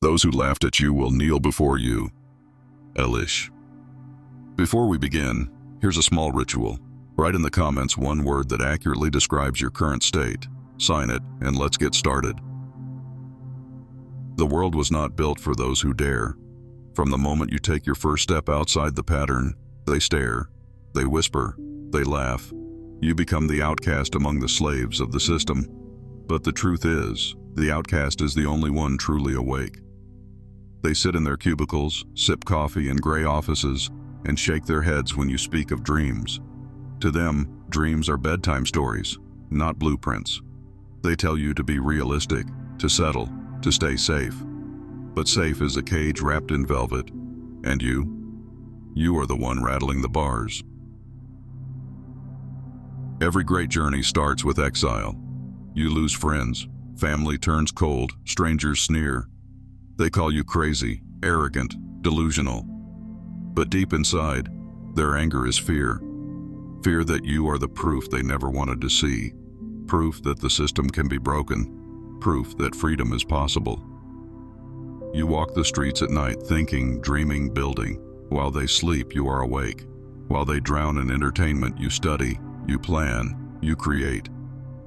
Those who laughed at you will kneel before you. Elish. Before we begin, here's a small ritual. Write in the comments one word that accurately describes your current state. Sign it, and let's get started. The world was not built for those who dare. From the moment you take your first step outside the pattern, they stare, they whisper, they laugh. You become the outcast among the slaves of the system. But the truth is, the outcast is the only one truly awake. They sit in their cubicles, sip coffee in gray offices, and shake their heads when you speak of dreams. To them, dreams are bedtime stories, not blueprints. They tell you to be realistic, to settle, to stay safe. But safe is a cage wrapped in velvet. And you are the one rattling the bars. Every great journey starts with exile. You lose friends, family turns cold, strangers sneer. They call you crazy, arrogant, delusional. But deep inside, their anger is fear. Fear that you are the proof they never wanted to see. Proof that the system can be broken. Proof that freedom is possible. You walk the streets at night thinking, dreaming, building. While they sleep, you are awake. While they drown in entertainment, you study, you plan, you create.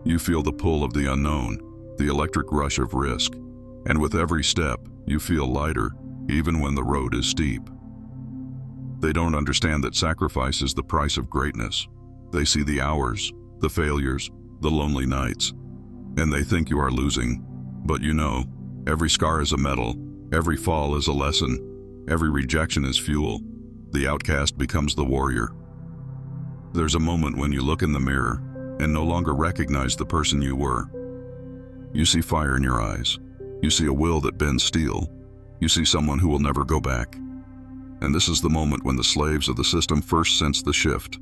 You feel the pull of the unknown, the electric rush of risk. And with every step, you feel lighter, even when the road is steep. They don't understand that sacrifice is the price of greatness. They see the hours, the failures, the lonely nights, and they think you are losing. But you know, every scar is a medal, every fall is a lesson, every rejection is fuel. The outcast becomes the warrior. There's a moment when you look in the mirror and no longer recognize the person you were. You see fire in your eyes. You see a will that bends steel. You see someone who will never go back. And this is the moment when the slaves of the system first sense the shift.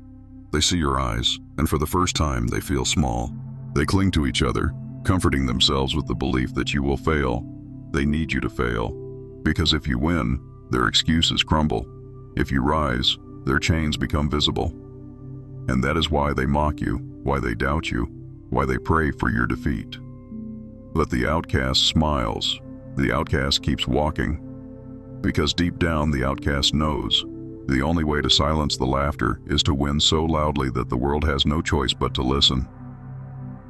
They see your eyes, and for the first time they feel small. They cling to each other, comforting themselves with the belief that you will fail. They need you to fail, because if you win, their excuses crumble. If you rise, their chains become visible. And that is why they mock you, why they doubt you, why they pray for your defeat. But the outcast smiles. The outcast keeps walking. Because deep down the outcast knows the only way to silence the laughter is to win so loudly that the world has no choice but to listen.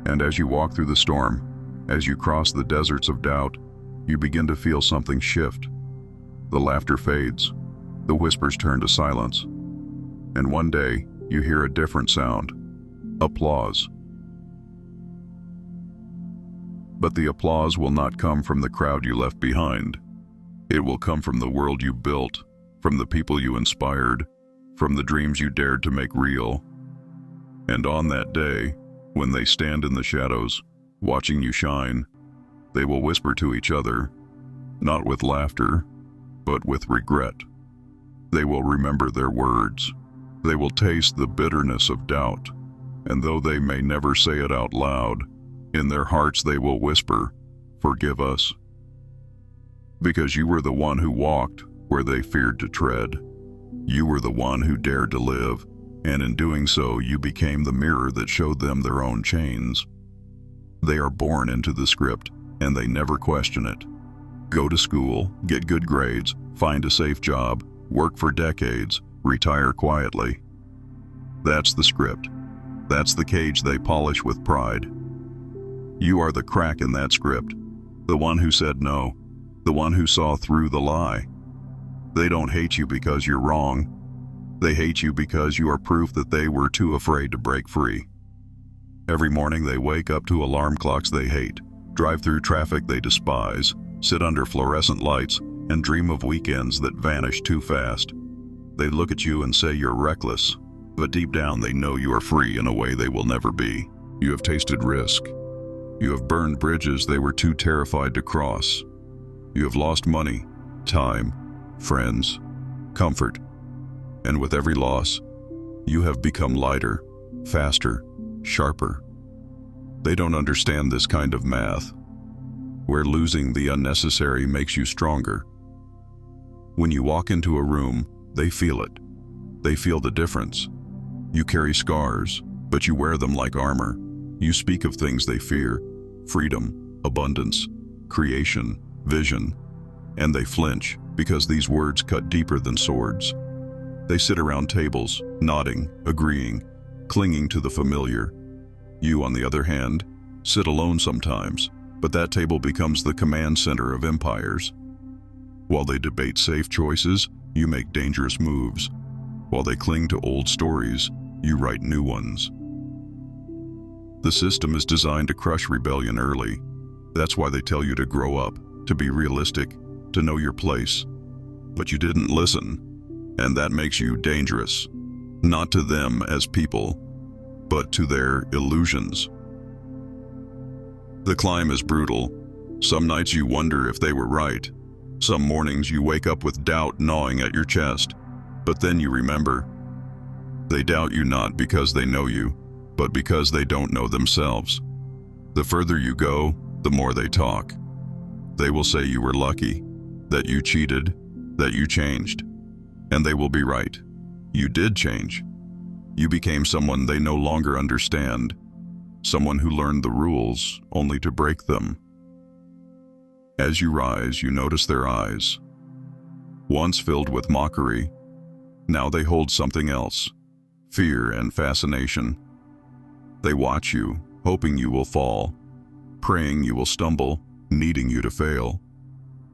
And as you walk through the storm, as you cross the deserts of doubt, you begin to feel something shift. The laughter fades. The whispers turn to silence. And one day, you hear a different sound. Applause. But the applause will not come from the crowd you left behind. It will come from the world you built, from the people you inspired, from the dreams you dared to make real. And on that day, when they stand in the shadows, watching you shine, they will whisper to each other, not with laughter, but with regret. They will remember their words. They will taste the bitterness of doubt, and though they may never say it out loud, in their hearts they will whisper, "Forgive us." Because you were the one who walked where they feared to tread. You were the one who dared to live, and in doing so you became the mirror that showed them their own chains. They are born into the script, and they never question it. Go to school, get good grades, find a safe job, work for decades, retire quietly. That's the script. That's the cage they polish with pride. You are the crack in that script, the one who said no, the one who saw through the lie. They don't hate you because you're wrong. They hate you because you are proof that they were too afraid to break free. Every morning they wake up to alarm clocks they hate, drive through traffic they despise, sit under fluorescent lights, and dream of weekends that vanish too fast. They look at you and say you're reckless, but deep down they know you are free in a way they will never be. You have tasted risk. You have burned bridges they were too terrified to cross. You have lost money, time, friends, comfort. And with every loss, you have become lighter, faster, sharper. They don't understand this kind of math, where losing the unnecessary makes you stronger. When you walk into a room, they feel it. They feel the difference. You carry scars, but you wear them like armor. You speak of things they fear: freedom, abundance, creation, vision. And they flinch, because these words cut deeper than swords. They sit around tables, nodding, agreeing, clinging to the familiar. You, on the other hand, sit alone sometimes, but that table becomes the command center of empires. While they debate safe choices, you make dangerous moves. While they cling to old stories, you write new ones. The system is designed to crush rebellion early. That's why they tell you to grow up, to be realistic, to know your place. But you didn't listen, and that makes you dangerous. Not to them as people, but to their illusions. The climb is brutal. Some nights you wonder if they were right. Some mornings you wake up with doubt gnawing at your chest. But then you remember. They doubt you not because they know you, but because they don't know themselves. The further you go, the more they talk. They will say you were lucky, that you cheated, that you changed. And they will be right. You did change. You became someone they no longer understand, someone who learned the rules only to break them. As you rise, you notice their eyes. Once filled with mockery, now they hold something else, fear and fascination. They watch you, hoping you will fall, praying you will stumble, needing you to fail.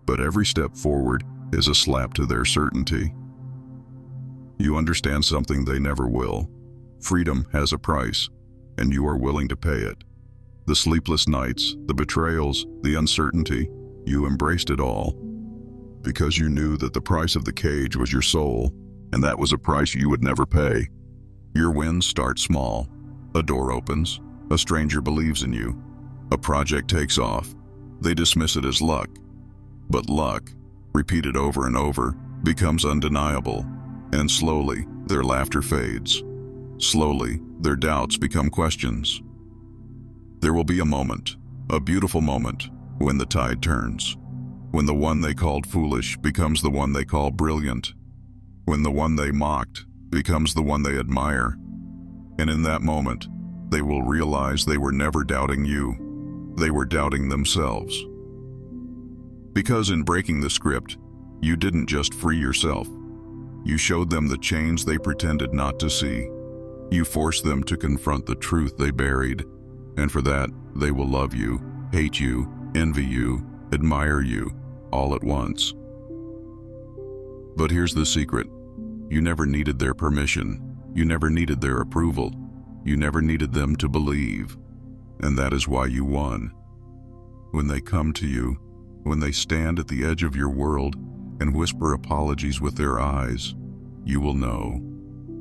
But every step forward is a slap to their certainty. You understand something they never will. Freedom has a price, and you are willing to pay it. The sleepless nights, the betrayals, the uncertainty, you embraced it all. Because you knew that the price of the cage was your soul, and that was a price you would never pay. Your wins start small. A door opens, a stranger believes in you, a project takes off. They dismiss it as luck. But luck, repeated over and over, becomes undeniable, and slowly their laughter fades. Slowly, their doubts become questions. There will be a moment, a beautiful moment, when the tide turns, when the one they called foolish becomes the one they call brilliant, when the one they mocked becomes the one they admire. And in that moment, they will realize they were never doubting you, they were doubting themselves. Because in breaking the script, you didn't just free yourself. You showed them the chains they pretended not to see. You forced them to confront the truth they buried, and for that, they will love you, hate you, envy you, admire you, all at once. But here's the secret. You never needed their permission. You never needed their approval. You never needed them to believe. And that is why you won. When they come to you, when they stand at the edge of your world and whisper apologies with their eyes, you will know.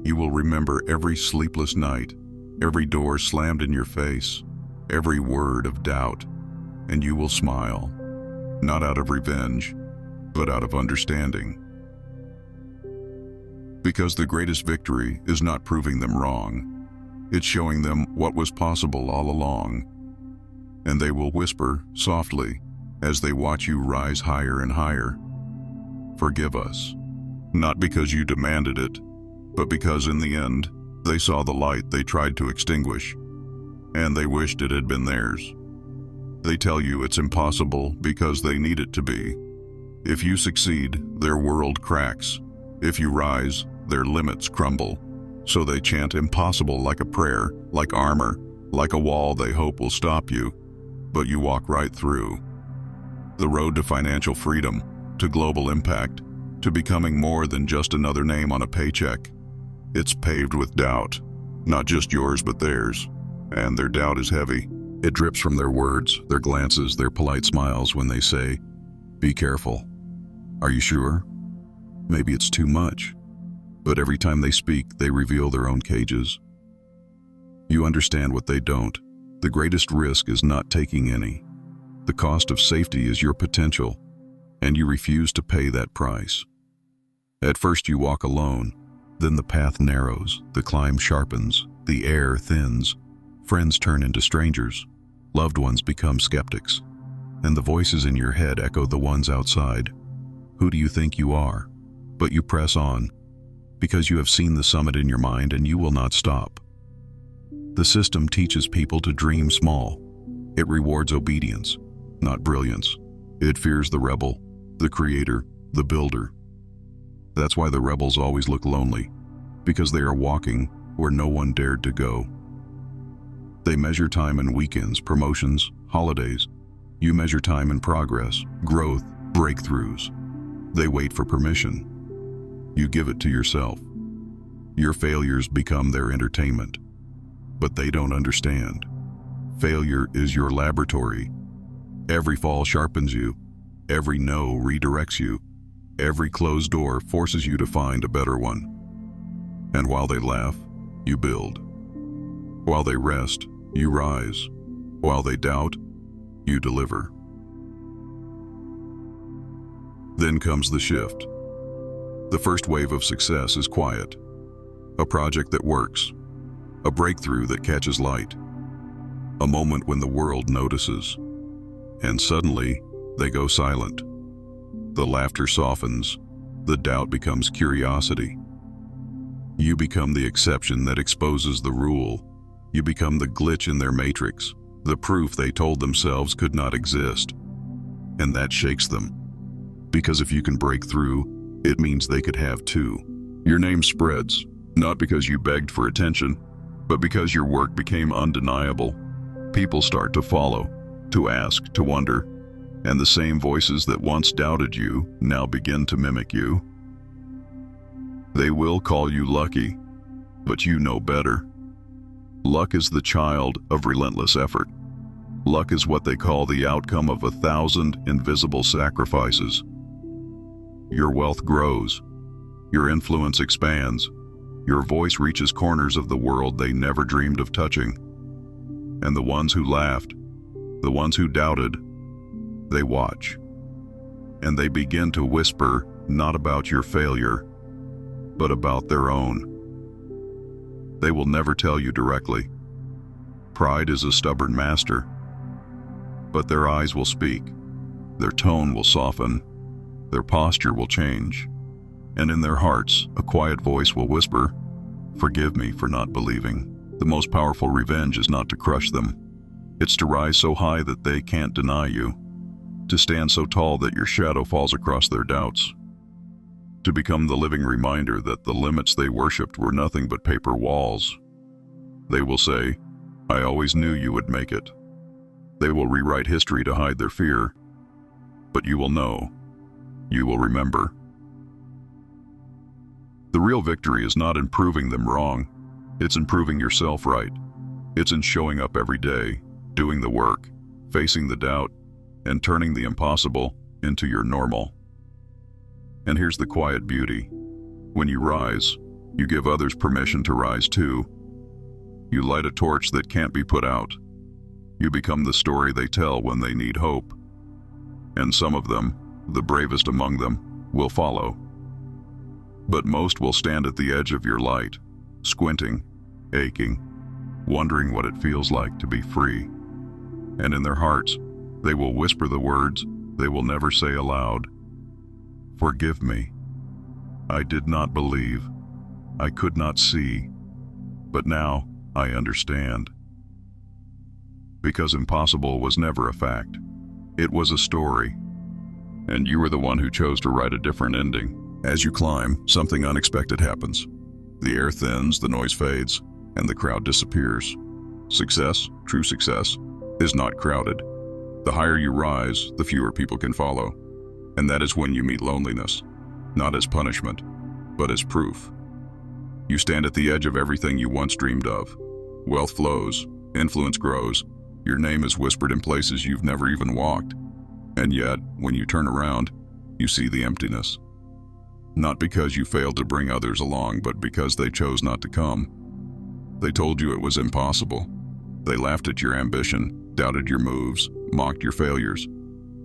You will remember every sleepless night, every door slammed in your face, every word of doubt, and you will smile, not out of revenge, but out of understanding. Because the greatest victory is not proving them wrong, it's showing them what was possible all along. And they will whisper softly as they watch you rise higher and higher, "Forgive us," not because you demanded it, but because in the end, they saw the light they tried to extinguish, and they wished it had been theirs. They tell you it's impossible because they need it to be. If you succeed, their world cracks. If you rise, their limits crumble. So they chant impossible like a prayer, like armor, like a wall they hope will stop you, but you walk right through. The road to financial freedom, to global impact, to becoming more than just another name on a paycheck. It's paved with doubt, not just yours but theirs, and their doubt is heavy. It drips from their words, their glances, their polite smiles when they say, "Be careful. Are you sure? Maybe it's too much." But every time they speak, they reveal their own cages. You understand what they don't. The greatest risk is not taking any. The cost of safety is your potential, and you refuse to pay that price. At first you walk alone, then the path narrows, the climb sharpens, the air thins, friends turn into strangers, loved ones become skeptics, and the voices in your head echo the ones outside. Who do you think you are? But you press on, because you have seen the summit in your mind and you will not stop. The system teaches people to dream small. It rewards obedience, not brilliance. It fears the rebel, the creator, the builder. That's why the rebels always look lonely, because they are walking where no one dared to go. They measure time in weekends, promotions, holidays. You measure time in progress, growth, breakthroughs. They wait for permission. You give it to yourself. Your failures become their entertainment. But they don't understand. Failure is your laboratory. Every fall sharpens you. Every no redirects you. Every closed door forces you to find a better one. And while they laugh, you build. While they rest, you rise. While they doubt, you deliver. Then comes the shift. The first wave of success is quiet. A project that works. A breakthrough that catches light. A moment when the world notices. And suddenly, they go silent. The laughter softens. The doubt becomes curiosity. You become the exception that exposes the rule. You become the glitch in their matrix, the proof they told themselves could not exist. And that shakes them. Because if you can break through, it means they could have too. Your name spreads, not because you begged for attention, but because your work became undeniable. People start to follow, to ask, to wonder, and the same voices that once doubted you now begin to mimic you. They will call you lucky, but you know better. Luck is the child of relentless effort. Luck is what they call the outcome of 1,000 invisible sacrifices. Your wealth grows. Your influence expands. Your voice reaches corners of the world they never dreamed of touching. And the ones who laughed, the ones who doubted, they watch. And they begin to whisper not about your failure, but about their own. They will never tell you directly. Pride is a stubborn master. But their eyes will speak. Their tone will soften. Their posture will change. And in their hearts, a quiet voice will whisper, "Forgive me for not believing." The most powerful revenge is not to crush them. It's to rise so high that they can't deny you. To stand so tall that your shadow falls across their doubts. To become the living reminder that the limits they worshipped were nothing but paper walls. They will say, "I always knew you would make it." They will rewrite history to hide their fear. But you will know. You will remember. The real victory is not in proving them wrong. It's in proving yourself right. It's in showing up every day, doing the work, facing the doubt, and turning the impossible into your normal. And here's the quiet beauty. When you rise, you give others permission to rise too. You light a torch that can't be put out. You become the story they tell when they need hope. And some of them, the bravest among them, will follow. But most will stand at the edge of your light, squinting, aching, wondering what it feels like to be free. And in their hearts, they will whisper the words they will never say aloud. "Forgive me. I did not believe. I could not see. But now I understand." Because impossible was never a fact. It was a story. And you were the one who chose to write a different ending. As you climb, something unexpected happens. The air thins, the noise fades, and the crowd disappears. Success, true success, is not crowded. The higher you rise, the fewer people can follow. And that is when you meet loneliness, not as punishment, but as proof. You stand at the edge of everything you once dreamed of. Wealth flows, influence grows, your name is whispered in places you've never even walked. And yet, when you turn around, you see the emptiness. Not because you failed to bring others along, but because they chose not to come. They told you it was impossible. They laughed at your ambition, doubted your moves, mocked your failures.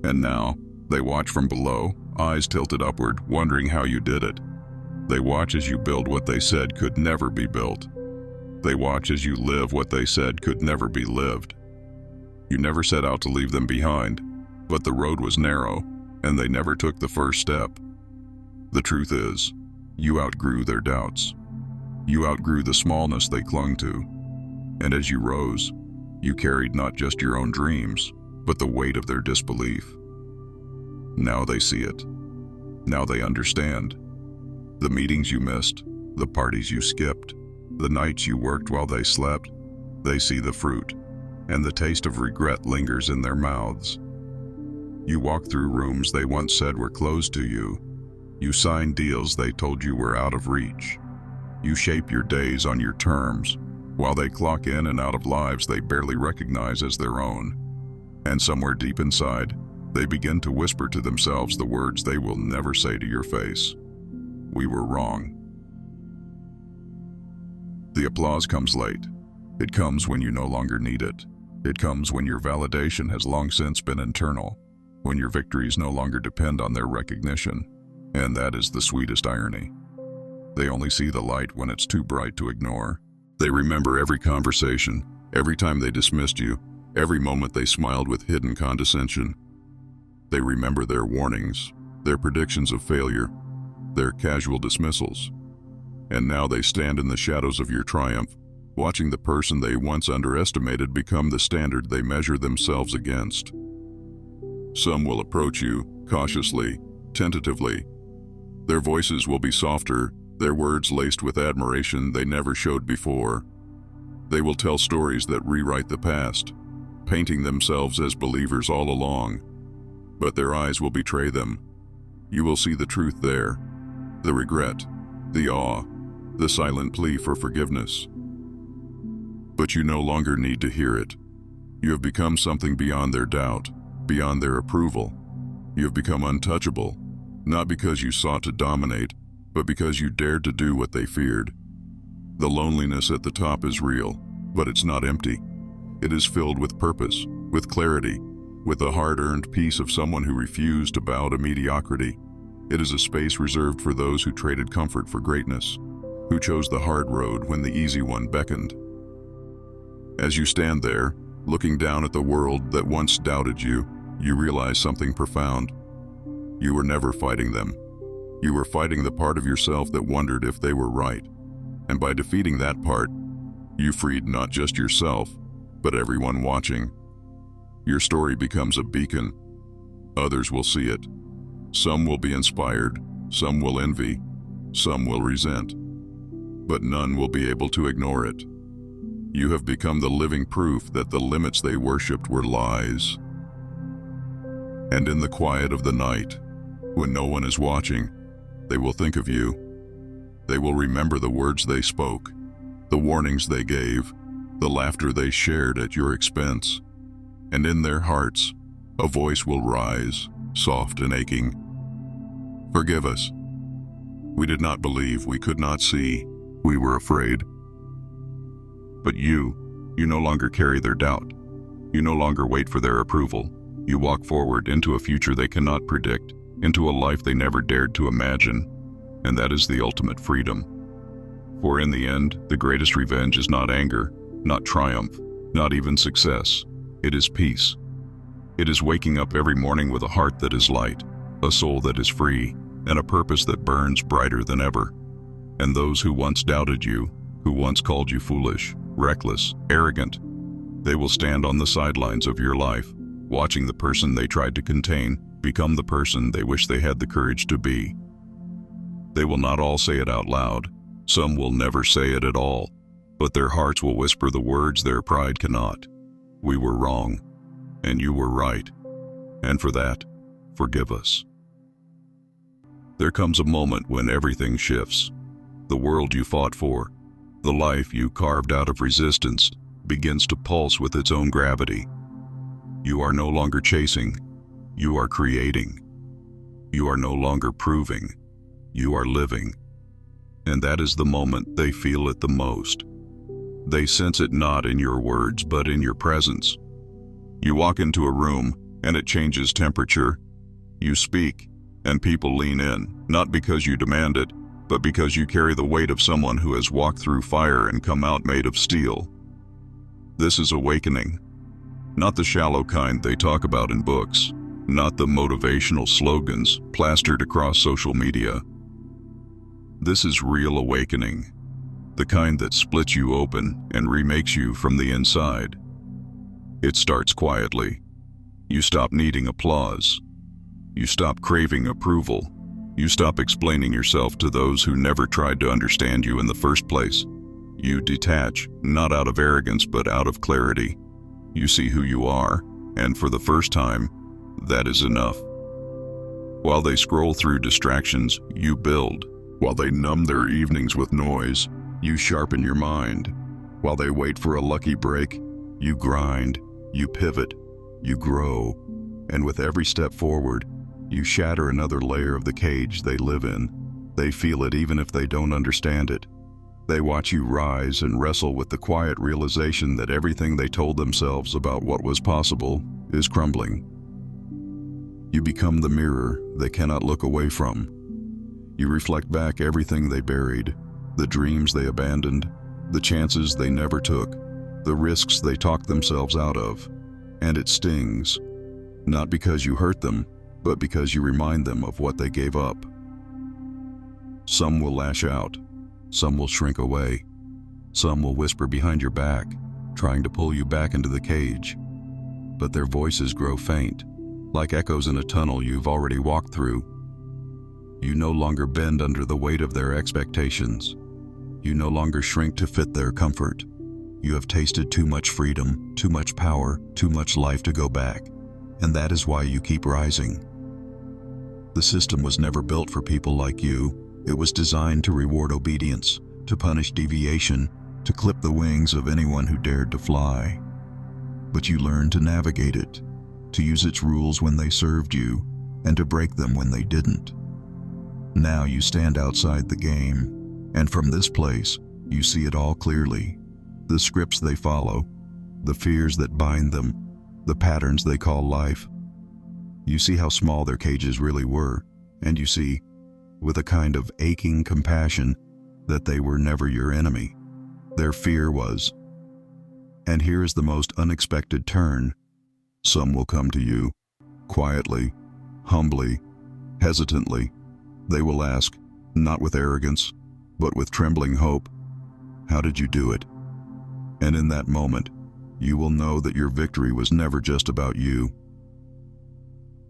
And now, they watch from below, eyes tilted upward, wondering how you did it. They watch as you build what they said could never be built. They watch as you live what they said could never be lived. You never set out to leave them behind, but the road was narrow, and they never took the first step. The truth is, you outgrew their doubts. You outgrew the smallness they clung to. And as you rose, you carried not just your own dreams, but the weight of their disbelief. Now they see it. Now they understand. The meetings you missed, the parties you skipped, the nights you worked while they slept, they see the fruit, and the taste of regret lingers in their mouths. You walk through rooms they once said were closed to you. You sign deals they told you were out of reach. You shape your days on your terms, while they clock in and out of lives they barely recognize as their own. And somewhere deep inside, they begin to whisper to themselves the words they will never say to your face. We were wrong. The applause comes late. It comes when you no longer need it. It comes when your validation has long since been internal, when your victories no longer depend on their recognition. And that is the sweetest irony. They only see the light when it's too bright to ignore. They remember every conversation, every time they dismissed you, every moment they smiled with hidden condescension. They remember their warnings, their predictions of failure, their casual dismissals. And now they stand in the shadows of your triumph, watching the person they once underestimated become the standard they measure themselves against. Some will approach you, cautiously, tentatively. Their voices will be softer, their words laced with admiration they never showed before. They will tell stories that rewrite the past, painting themselves as believers all along. But their eyes will betray them. You will see the truth there, the regret, the awe, the silent plea for forgiveness. But you no longer need to hear it. You have become something beyond their doubt, beyond their approval. You have become untouchable, not because you sought to dominate, but because you dared to do what they feared. The loneliness at the top is real, but it's not empty. It is filled with purpose, with clarity, with the hard-earned peace of someone who refused to bow to mediocrity. It is a space reserved for those who traded comfort for greatness, who chose the hard road when the easy one beckoned. As you stand there, looking down at the world that once doubted you, you realize something profound. You were never fighting them. You were fighting the part of yourself that wondered if they were right. And by defeating that part, you freed not just yourself, but everyone watching. Your story becomes a beacon. Others will see it. Some will be inspired, some will envy, some will resent, but none will be able to ignore it. You have become the living proof that the limits they worshipped were lies. And in the quiet of the night, when no one is watching, they will think of you. They will remember the words they spoke, the warnings they gave, the laughter they shared at your expense. And in their hearts, a voice will rise, soft and aching. Forgive us. We did not believe, we could not see, we were afraid. But you no longer carry their doubt. You no longer wait for their approval. You walk forward into a future they cannot predict, into a life they never dared to imagine. And that is the ultimate freedom. For in the end, the greatest revenge is not anger, not triumph, not even success. It is peace. It is waking up every morning with a heart that is light, a soul that is free, and a purpose that burns brighter than ever. And those who once doubted you, who once called you foolish, reckless, arrogant, they will stand on the sidelines of your life, watching the person they tried to contain become the person they wish they had the courage to be. They will not all say it out loud. Some will never say it at all, but their hearts will whisper the words their pride cannot. We were wrong, and you were right, and for that, forgive us. There comes a moment when everything shifts. The world you fought for, the life you carved out of resistance, begins to pulse with its own gravity. You are no longer chasing, you are creating. You are no longer proving, you are living. And that is the moment they feel it the most. They sense it not in your words, but in your presence. You walk into a room, and it changes temperature. You speak, and people lean in, not because you demand it, but because you carry the weight of someone who has walked through fire and come out made of steel. This is awakening. Not the shallow kind they talk about in books, not the motivational slogans plastered across social media. This is real awakening, the kind that splits you open and remakes you from the inside. It starts quietly. You stop needing applause. You stop craving approval. You stop explaining yourself to those who never tried to understand you in the first place. You detach, not out of arrogance, but out of clarity. You see who you are, and for the first time, that is enough. While they scroll through distractions, you build. While they numb their evenings with noise, you sharpen your mind. While they wait for a lucky break, you grind, you pivot, you grow. And with every step forward, you shatter another layer of the cage they live in. They feel it even if they don't understand it. They watch you rise and wrestle with the quiet realization that everything they told themselves about what was possible is crumbling. You become the mirror they cannot look away from. You reflect back everything they buried, the dreams they abandoned, the chances they never took, the risks they talked themselves out of. And it stings, not because you hurt them, but because you remind them of what they gave up. Some will lash out, some will shrink away, some will whisper behind your back, trying to pull you back into the cage. But their voices grow faint, like echoes in a tunnel you've already walked through. You no longer bend under the weight of their expectations. You no longer shrink to fit their comfort. You have tasted too much freedom, too much power, too much life to go back. And that is why you keep rising. The system was never built for people like you. It was designed to reward obedience, to punish deviation, to clip the wings of anyone who dared to fly. But you learned to navigate it, to use its rules when they served you, and to break them when they didn't. Now you stand outside the game, and from this place, you see it all clearly. The scripts they follow, the fears that bind them, the patterns they call life. You see how small their cages really were, and you see, with a kind of aching compassion, that they were never your enemy. Their fear was. And here is the most unexpected turn. Some will come to you, quietly, humbly, hesitantly. They will ask, not with arrogance, but with trembling hope, "How did you do it?" And in that moment, you will know that your victory was never just about you.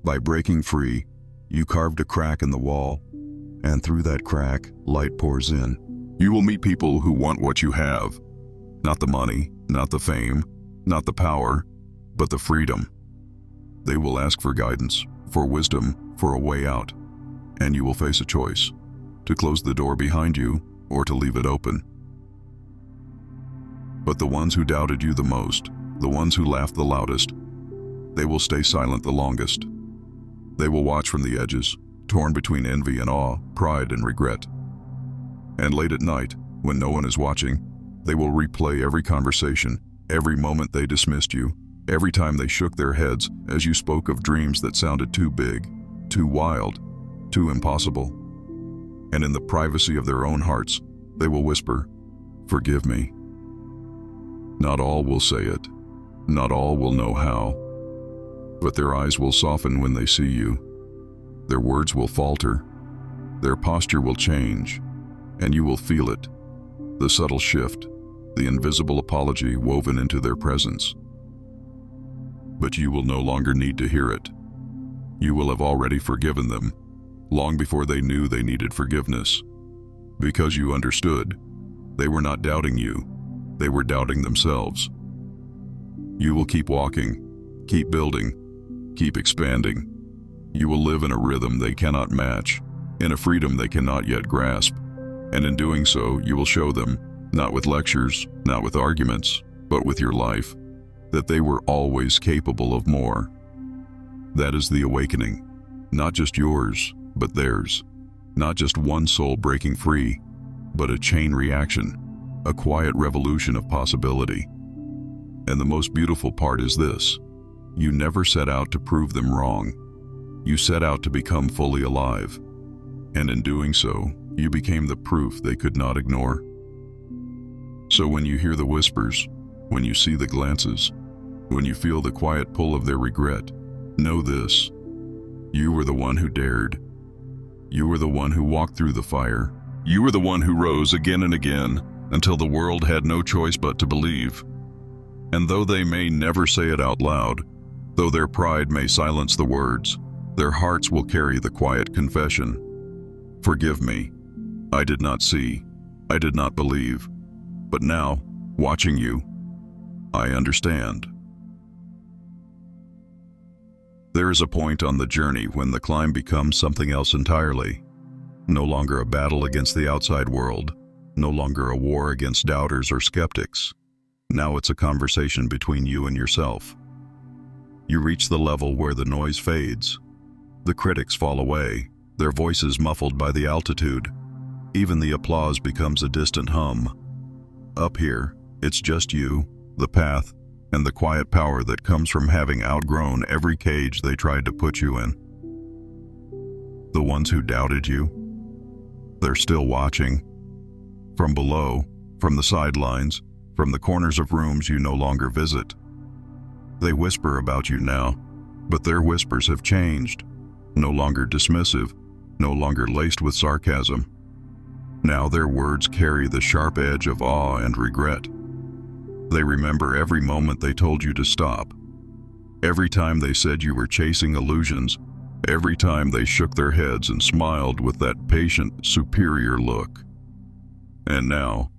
By breaking free, you carved a crack in the wall, and through that crack, light pours in. You will meet people who want what you have. Not the money, not the fame, not the power, but the freedom. They will ask for guidance, for wisdom, for a way out. And you will face a choice, to close the door behind you or to leave it open. But the ones who doubted you the most, the ones who laughed the loudest, they will stay silent the longest. They will watch from the edges, torn between envy and awe, pride and regret. And late at night, when no one is watching, they will replay every conversation, every moment they dismissed you, every time they shook their heads as you spoke of dreams that sounded too big, too wild, too impossible. And in the privacy of their own hearts, they will whisper, "Forgive me." Not all will say it, not all will know how, but their eyes will soften when they see you. Their words will falter, their posture will change, and you will feel it, the subtle shift, the invisible apology woven into their presence. But you will no longer need to hear it. You will have already forgiven them, long before they knew they needed forgiveness. Because you understood, they were not doubting you, they were doubting themselves. You will keep walking, keep building, keep expanding. You will live in a rhythm they cannot match, in a freedom they cannot yet grasp. And in doing so, you will show them, not with lectures, not with arguments, but with your life, that they were always capable of more. That is the awakening, not just yours, but theirs. Not just one soul breaking free, but a chain reaction, a quiet revolution of possibility. And the most beautiful part is this: you never set out to prove them wrong. You set out to become fully alive. And in doing so, you became the proof they could not ignore. So when you hear the whispers, when you see the glances, when you feel the quiet pull of their regret, know this: you were the one who dared. You were the one who walked through the fire. You were the one who rose again and again until the world had no choice but to believe. And though they may never say it out loud, though their pride may silence the words, Their hearts will carry the quiet confession, "Forgive me. I did not see. I did not believe. But now, watching you, I understand." There is a point on the journey when the climb becomes something else entirely. No longer a battle against the outside world, no longer a war against doubters or skeptics. Now it's a conversation between you and yourself. You reach the level where the noise fades. The critics fall away, their voices muffled by the altitude. Even the applause becomes a distant hum. Up here, it's just you, the path, and the quiet power that comes from having outgrown every cage they tried to put you in. The ones who doubted you, they're still watching. From below, from the sidelines, from the corners of rooms you no longer visit. They whisper about you now, but their whispers have changed. No longer dismissive, no longer laced with sarcasm. Now their words carry the sharp edge of awe and regret. They remember every moment they told you to stop. Every time they said you were chasing illusions. Every time they shook their heads and smiled with that patient, superior look. And now,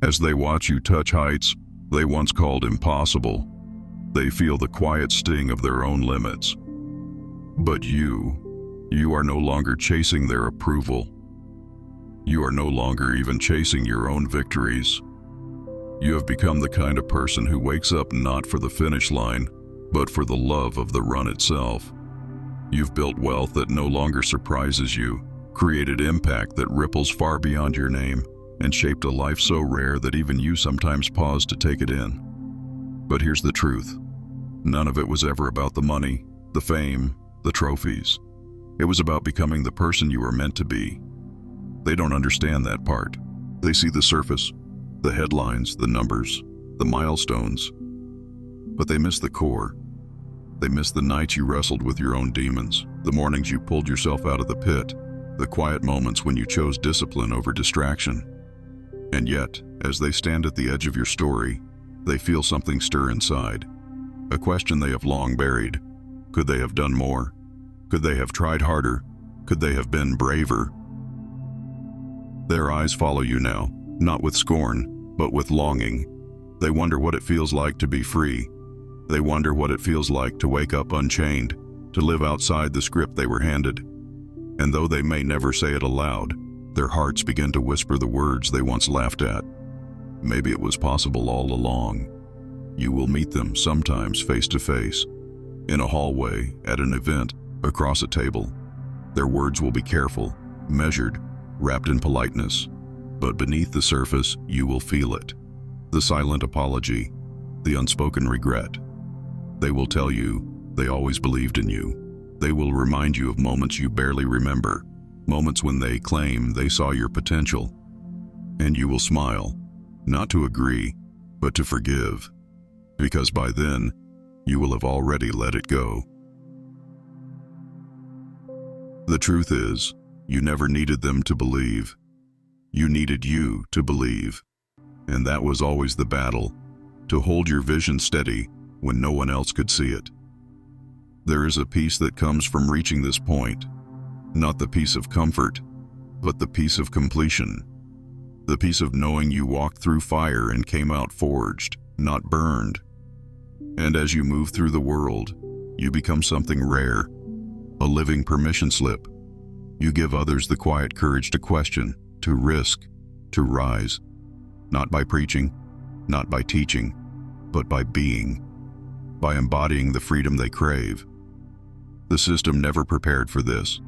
as they watch you touch heights they once called impossible, they feel the quiet sting of their own limits. But you are no longer chasing their approval. You are no longer even chasing your own victories. You have become the kind of person who wakes up not for the finish line, but for the love of the run itself. You've built wealth that no longer surprises you, created impact that ripples far beyond your name, and shaped a life so rare that even you sometimes pause to take it in. But here's the truth. None of it was ever about the money, the fame, the trophies. It was about becoming the person you were meant to be. They don't understand that part. They see the surface, the headlines, the numbers, the milestones. But they miss the core. They miss the nights you wrestled with your own demons, the mornings you pulled yourself out of the pit, the quiet moments when you chose discipline over distraction. And yet, as they stand at the edge of your story, they feel something stir inside. A question they have long buried. Could they have done more? Could they have tried harder? Could they have been braver? Their eyes follow you now, not with scorn, but with longing. They wonder what it feels like to be free. They wonder what it feels like to wake up unchained, to live outside the script they were handed. And though they may never say it aloud, their hearts begin to whisper the words they once laughed at. Maybe it was possible all along. You will meet them sometimes face to face, in a hallway, at an event, across a table. Their words will be careful, measured, wrapped in politeness. But beneath the surface, you will feel it. The silent apology, the unspoken regret. They will tell you they always believed in you. They will remind you of moments you barely remember, moments when they claim they saw your potential. And you will smile, not to agree, but to forgive. Because by then, you will have already let it go. The truth is, you never needed them to believe. You needed you to believe. And that was always the battle, to hold your vision steady when no one else could see it. There is a peace that comes from reaching this point, not the peace of comfort, but the peace of completion. The peace of knowing you walked through fire and came out forged, not burned. And as you move through the world, you become something rare, a living permission slip. You give others the quiet courage to question, to risk, to rise, not by preaching, not by teaching, but by being, by embodying the freedom they crave. The system never prepared for this.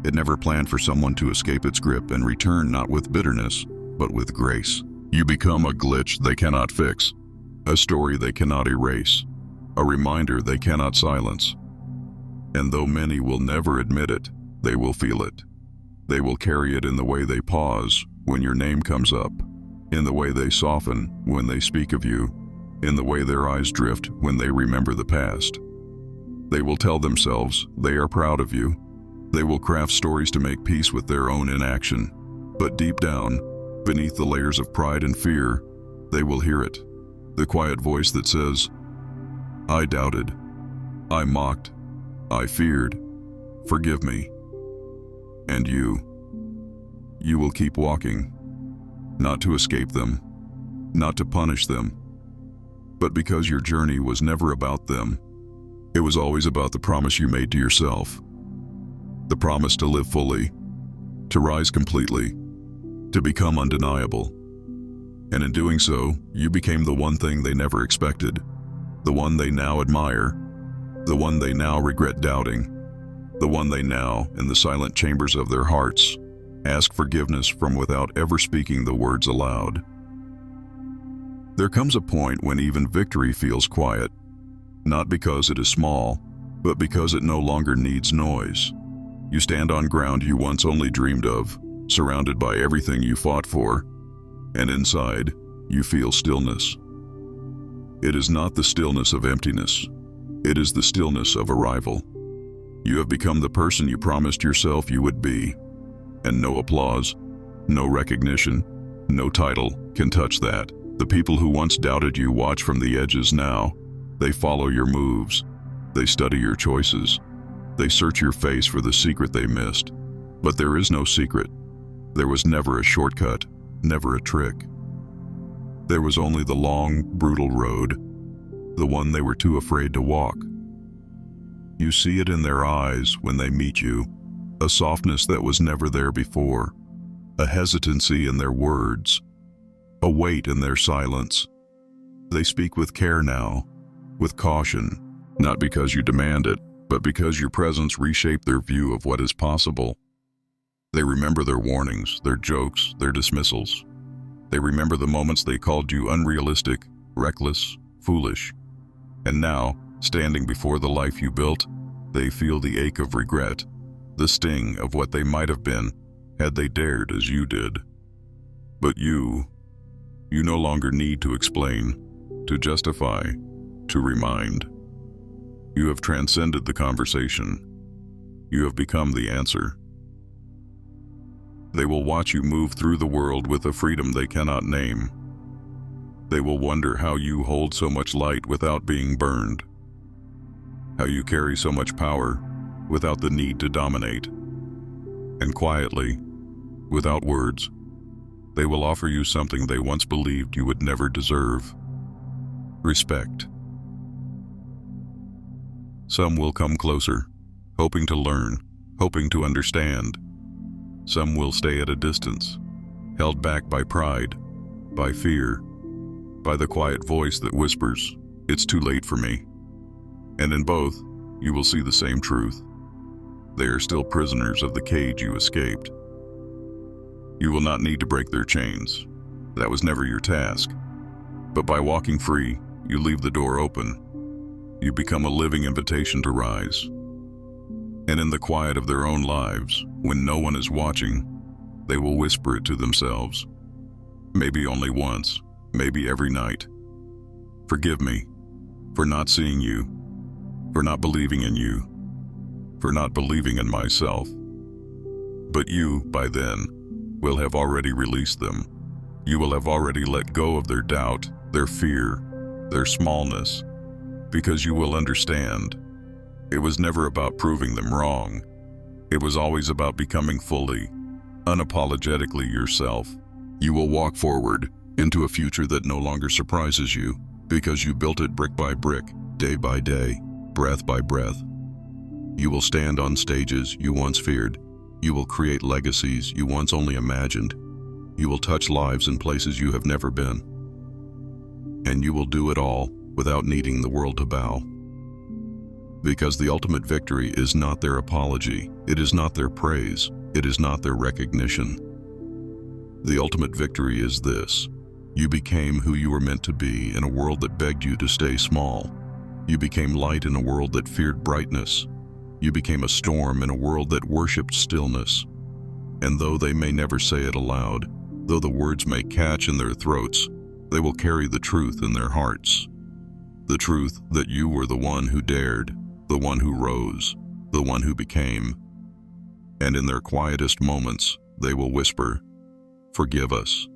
It never planned for someone to escape its grip and return not with bitterness, but with grace. You become a glitch they cannot fix, a story they cannot erase, a reminder they cannot silence. And though many will never admit it, they will feel it. They will carry it in the way they pause when your name comes up, in the way they soften when they speak of you, in the way their eyes drift when they remember the past. They will tell themselves they are proud of you. They will craft stories to make peace with their own inaction. But deep down, beneath the layers of pride and fear, they will hear it, the quiet voice that says, I doubted, I mocked, I feared, "Forgive me." And you will keep walking, not to escape them, not to punish them, but because your journey was never about them. It was always about the promise you made to yourself. The promise to live fully, to rise completely, to become undeniable. And in doing so, you became the one thing they never expected, the one they now admire, the one they now regret doubting, the one they now, in the silent chambers of their hearts, ask forgiveness from without ever speaking the words aloud. There comes a point when even victory feels quiet, not because it is small, but because it no longer needs noise. You stand on ground you once only dreamed of, surrounded by everything you fought for, and inside, you feel stillness. It is not the stillness of emptiness. It is the stillness of arrival. You have become the person you promised yourself you would be, and no applause, no recognition, no title can touch that. The people who once doubted you watch from the edges now. They follow your moves. They study your choices. They search your face for the secret they missed. But there is no secret. There was never a shortcut, never a trick. There was only the long, brutal road, the one they were too afraid to walk. You see it in their eyes when they meet you, a softness that was never there before, a hesitancy in their words, a weight in their silence. They speak with care now, with caution, not because you demand it, but because your presence reshaped their view of what is possible. They remember their warnings, their jokes, their dismissals. They remember the moments they called you unrealistic, reckless, foolish. And now, standing before the life you built, they feel the ache of regret, the sting of what they might have been had they dared as you did. But you no longer need to explain, to justify, to remind. You have transcended the conversation. You have become the answer. They will watch you move through the world with a freedom they cannot name. They will wonder how you hold so much light without being burned, how you carry so much power without the need to dominate. And quietly, without words, they will offer you something they once believed you would never deserve: respect. Some will come closer, hoping to learn, hoping to understand. Some will stay at a distance, held back by pride, by fear, by the quiet voice that whispers, "It's too late for me." And in both, you will see the same truth. They are still prisoners of the cage you escaped. You will not need to break their chains. That was never your task. But by walking free, you leave the door open. You become a living invitation to rise. And in the quiet of their own lives, when no one is watching, they will whisper it to themselves. Maybe only once, maybe every night. "Forgive me for not seeing you, for not believing in you, for not believing in myself." But you, by then, will have already released them. You will have already let go of their doubt, their fear, their smallness, because you will understand. It was never about proving them wrong. It was always about becoming fully, unapologetically yourself. You will walk forward into a future that no longer surprises you, because you built it brick by brick, day by day, breath by breath. You will stand on stages you once feared. You will create legacies you once only imagined. You will touch lives in places you have never been. And you will do it all without needing the world to bow. Because the ultimate victory is not their apology, it is not their praise, it is not their recognition. The ultimate victory is this: you became who you were meant to be in a world that begged you to stay small. You became light in a world that feared brightness. You became a storm in a world that worshipped stillness. And though they may never say it aloud, though the words may catch in their throats, they will carry the truth in their hearts. The truth that you were the one who dared, the one who rose, the one who became. And in their quietest moments, they will whisper, "Forgive us."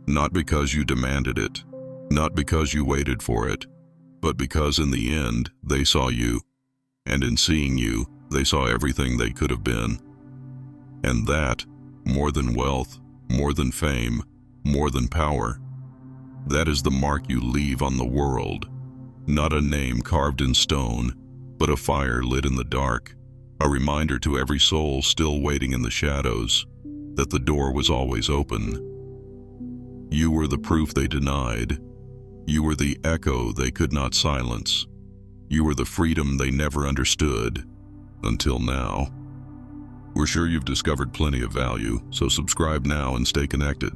Not because you demanded it, not because you waited for it, but because in the end, they saw you. And in seeing you, They saw everything they could have been. And that, more than wealth, more than fame, more than power, that is the mark you leave on the world. Not a name carved in stone, but a fire lit in the dark, a reminder to every soul still waiting in the shadows that the door was always open. You were the proof they denied. You were the echo they could not silence. You were the freedom they never understood, until now. We're sure you've discovered plenty of value, so subscribe now and stay connected.